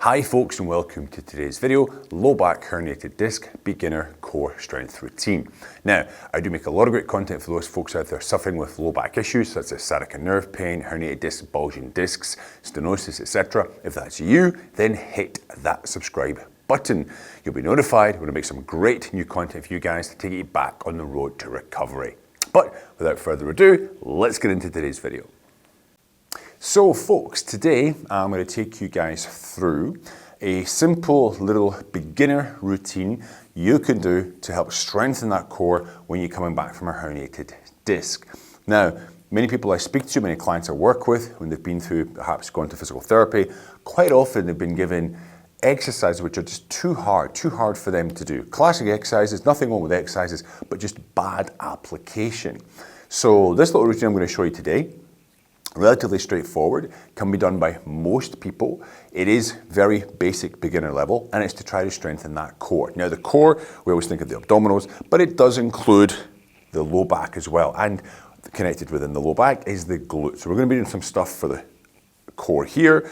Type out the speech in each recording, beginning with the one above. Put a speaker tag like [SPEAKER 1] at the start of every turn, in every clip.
[SPEAKER 1] Hi folks and welcome to today's video, low back herniated disc beginner core strength routine. Now, I do make a lot of great content for those folks out there suffering with low back issues such as sciatica nerve pain, herniated discs, bulging discs, stenosis, etc. If that's you, then hit that subscribe button. You'll be notified when I make some great new content for you guys to take you back on the road to recovery. But without further ado, let's get into today's video. So folks, today I'm going to take you guys through a simple little beginner routine you can do to help strengthen that core when you're coming back from a herniated disc. Now, many people I speak to, many clients I work with, when they've been through perhaps gone to physical therapy, quite often they've been given exercises which are just too hard for them to do. Classic exercises, nothing wrong with exercises, but just bad application. So this little routine I'm going to show you today, relatively straightforward, can be done by most people. It is very basic beginner level and it's to try to strengthen that core. Now the core, we always think of the abdominals, but it does include the low back as well, and connected within the low back is the glutes. So we're going to be doing some stuff for the core here,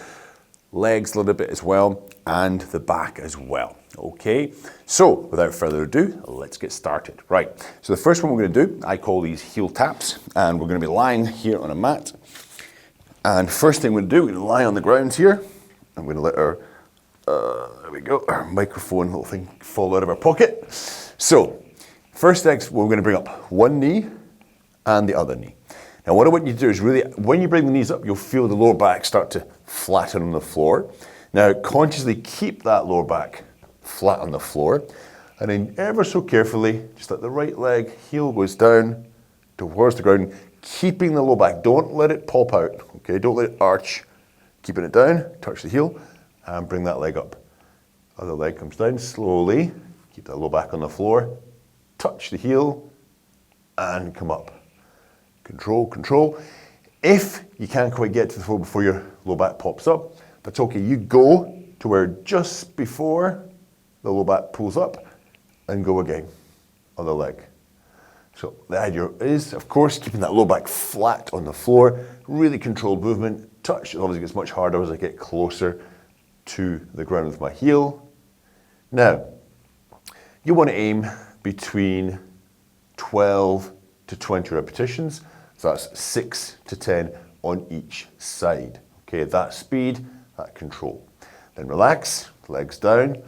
[SPEAKER 1] legs a little bit as well, and the back as well. Okay, so without further ado, let's get started. Right, so the first one we're going to do, I call these heel taps, and we're going to be lying here on a mat. And first thing we're going to do, we're going to lie on the ground here. I'm going to let our, there we go, our microphone little thing fall out of our pocket. So, first thing, we're going to bring up one knee and the other knee. Now what I want you to do is really, when you bring the knees up, you'll feel the lower back start to flatten on the floor. Now consciously keep that lower back flat on the floor. And then ever so carefully, just let the right leg, heel goes down towards the ground, keeping the low back. Don't let it pop out, okay? Don't let it arch. Keeping it down, touch the heel, and bring that leg up. Other leg comes down slowly. Keep that low back on the floor. Touch the heel, and come up. Control, control. If you can't quite get to the floor before your low back pops up, that's okay. You go to where just before the low back pulls up, and go again. Other leg. So the idea is, of course, keeping that low back flat on the floor, really controlled movement. Touch, it obviously gets much harder as I get closer to the ground with my heel. Now, you want to aim between 12 to 20 repetitions. So that's 6 to 10 on each side. Okay, that speed, that control. Then relax, legs down,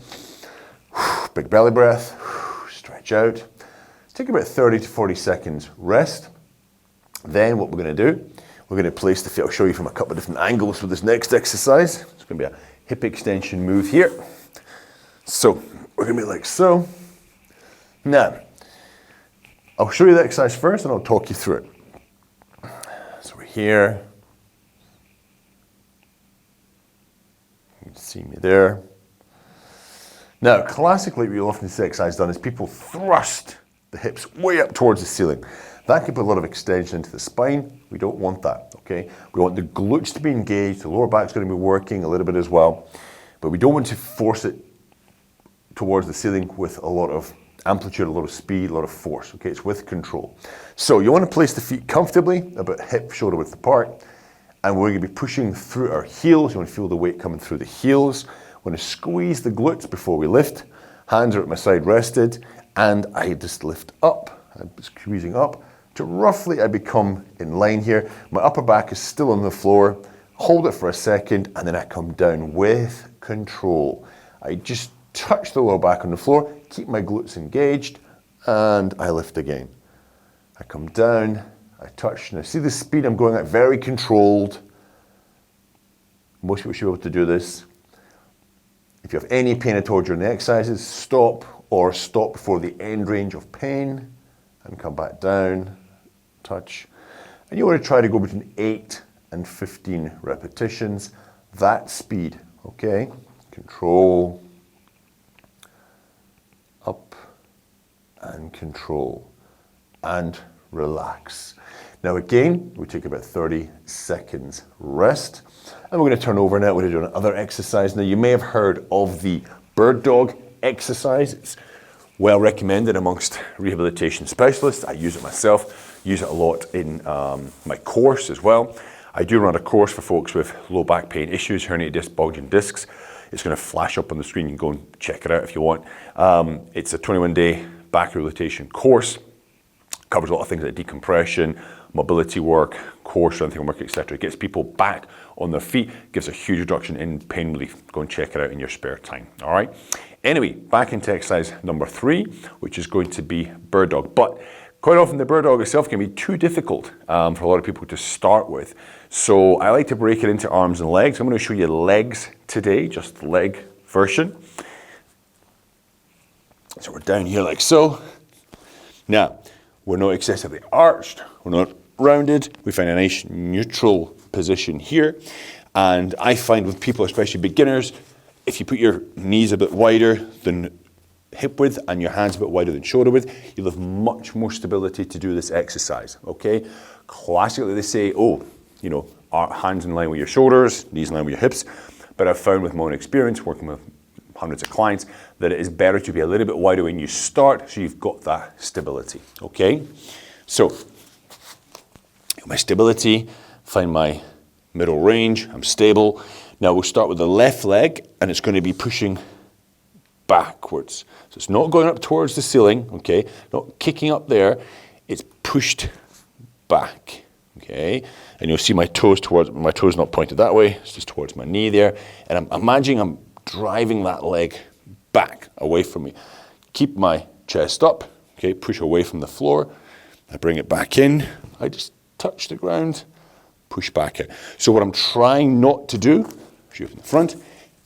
[SPEAKER 1] big belly breath, stretch out. Take about 30 to 40 seconds rest. Then what we're going to do, we're going to place the feet. I'll show you from a couple of different angles with this next exercise. It's going to be a hip extension move here. So we're going to be like so. Now, I'll show you the exercise first and I'll talk you through it. So we're here. You can see me there. Now, classically, what you'll often see exercise done is people thrust the hips way up towards the ceiling. That can put a lot of extension into the spine. We don't want that, okay? We want the glutes to be engaged, the lower back's going to be working a little bit as well, but we don't want to force it towards the ceiling with a lot of amplitude, a lot of speed, a lot of force, okay? It's with control. So you want to place the feet comfortably, about hip, shoulder width apart, and we're going to be pushing through our heels. You want to feel the weight coming through the heels. We want to squeeze the glutes before we lift. Hands are at my side rested, and I just lift up. I'm squeezing up to roughly I become in line here. My upper back is still on the floor. Hold it for a second, and then I come down with control. I just touch the lower back on the floor, keep my glutes engaged, and I lift again. I come down, I touch. Now see the speed I'm going at, very controlled. Most people should be able to do this. If you have any pain at all during the exercises, stop or stop before the end range of pain and come back down, touch. And you want to try to go between 8 and 15 repetitions, that speed, okay? Control, up and control, and relax. Now again, we take about 30 seconds rest, and we're going to turn over now. We're going to do another exercise. Now you may have heard of the bird dog exercise. It's well recommended amongst rehabilitation specialists. I use it myself, use it a lot in my course as well. I do run a course for folks with low back pain issues, herniated disc, bulging discs. It's going to flash up on the screen. You can go and check it out if you want. It's a 21-day back rehabilitation course. Covers a lot of things like decompression, mobility work, core strengthening work, etc. It gets people back on their feet, gives a huge reduction in pain relief. Go and check it out in your spare time, all right? Anyway, back into exercise number 3, which is going to be bird dog. But quite often the bird dog itself can be too difficult for a lot of people to start with. So I like to break it into arms and legs. I'm going to show you legs today, just the leg version. So we're down here like so. Now, we're not excessively arched, we're not rounded. We find a nice neutral position here. And I find with people, especially beginners, if you put your knees a bit wider than hip width and your hands a bit wider than shoulder width, you'll have much more stability to do this exercise, okay? Classically, they say, oh, you know, our hands in line with your shoulders, knees in line with your hips. But I've found with my own experience, working with hundreds of clients, that it is better to be a little bit wider when you start, so you've got that stability, okay? So, my stability, find my middle range, I'm stable. Now we'll start with the left leg, and it's going to be pushing backwards. So it's not going up towards the ceiling, okay? Not kicking up there, it's pushed back, okay? And you'll see my toes not pointed that way, it's just towards my knee there. And I'm imagining I'm driving that leg back away from me. Keep my chest up, okay, push away from the floor. I bring it back in, I just touch the ground, push back out. So what I'm trying not to do, shoot from the front,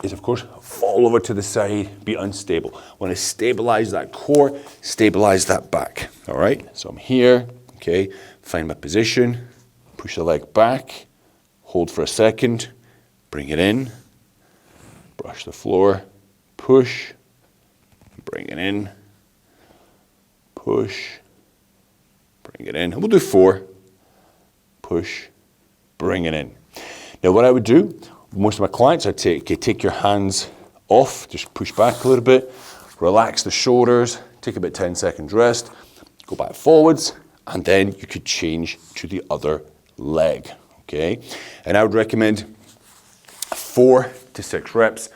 [SPEAKER 1] is of course fall over to the side, be unstable. When I stabilize that core, stabilize that back, all right? So I'm here, okay, find my position, push the leg back, hold for a second, bring it in, brush the floor, push, bring it in, push, bring it in. And we'll do 4, push, bring it in. Now what I would do, most of my clients, I'd say, okay, take your hands off, just push back a little bit, relax the shoulders, take about 10 seconds rest, go back forwards, and then you could change to the other leg, okay? And I would recommend 4 to 6 reps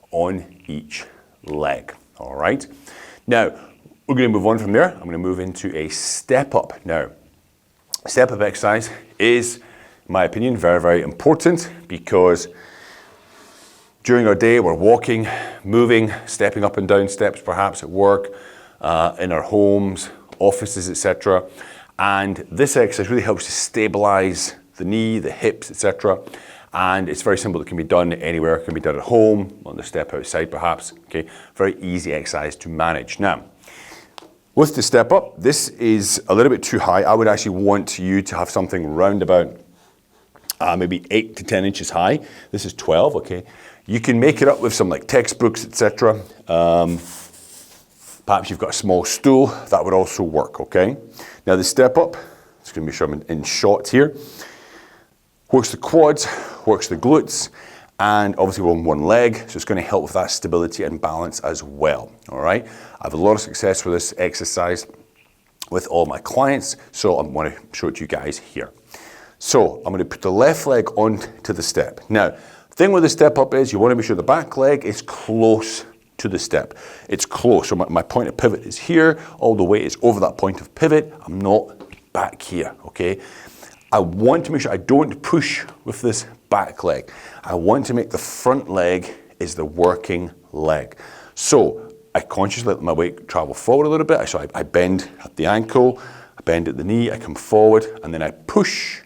[SPEAKER 1] on each leg, all right? Now, we're going to move on from there. I'm going to move into a step up. Now, step up exercise is, in my opinion, very, very important because during our day, we're walking, moving, stepping up and down steps, perhaps at work, in our homes, offices, etc. And this exercise really helps to stabilize the knee, the hips, etc. And it's very simple. It can be done anywhere. It can be done at home, on the step outside perhaps. Okay, very easy exercise to manage. Now, with the step up, this is a little bit too high. I would actually want you to have something round about maybe 8 to 10 inches high. This is 12, okay. You can make it up with some like textbooks, etc. Perhaps you've got a small stool, that would also work, okay. Now the step up, it's going to be shown in shot here. Works the quads, works the glutes, and obviously we're on one leg, so it's going to help with that stability and balance as well, all right? I have a lot of success with this exercise with all my clients, so I want to show it to you guys here. So I'm going to put the left leg onto the step. Now, the thing with the step up is you want to make sure the back leg is close to the step. It's close, so my point of pivot is here, all the weight is over that point of pivot. I'm not back here, okay? I want to make sure I don't push with this back leg. I want to make the front leg is the working leg. So I consciously let my weight travel forward a little bit. So I bend at the ankle, I bend at the knee, I come forward, and then I push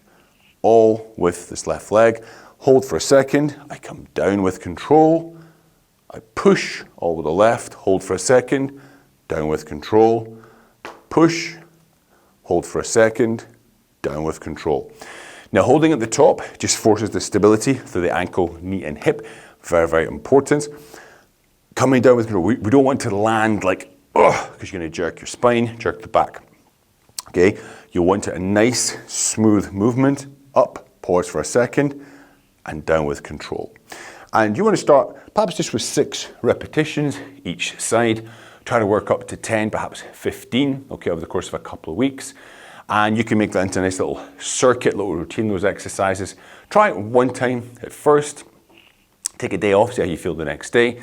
[SPEAKER 1] all with this left leg. Hold for a second, I come down with control. I push all with the left, hold for a second, down with control. Push, hold for a second, down with control. Now holding at the top just forces the stability through the ankle, knee and hip. Very, very important. Coming down with control, we don't want to land like, because you're going to jerk your spine, jerk the back. Okay, you want a nice smooth movement, up, pause for a second, and down with control. And you want to start perhaps just with 6 repetitions each side. Try to work up to 10, perhaps 15, okay, over the course of a couple of weeks. And you can make that into a nice little circuit, little routine, those exercises. Try it one time at first. Take a day off, see how you feel the next day.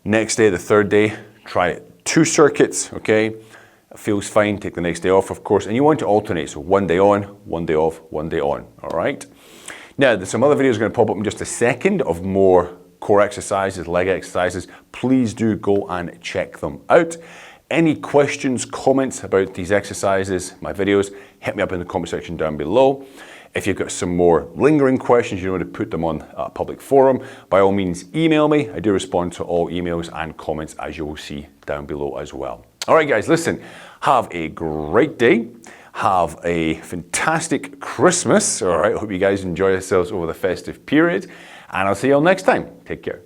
[SPEAKER 1] Next day, the third day, try it 2 circuits, okay? It feels fine, take the next day off, of course. And you want to alternate, so 1 day on, 1 day off, 1 day on, all right? Now, there's some other videos going to pop up in just a second of more core exercises, leg exercises. Please do go and check them out. Any questions, comments about these exercises, my videos, hit me up in the comment section down below. If you've got some more lingering questions, you want to put them on a public forum, by all means email me. I do respond to all emails and comments, as you will see down below as well. All right guys, listen, have a great day. Have a fantastic Christmas. All right, hope you guys enjoy yourselves over the festive period. And I'll see you all next time. Take care.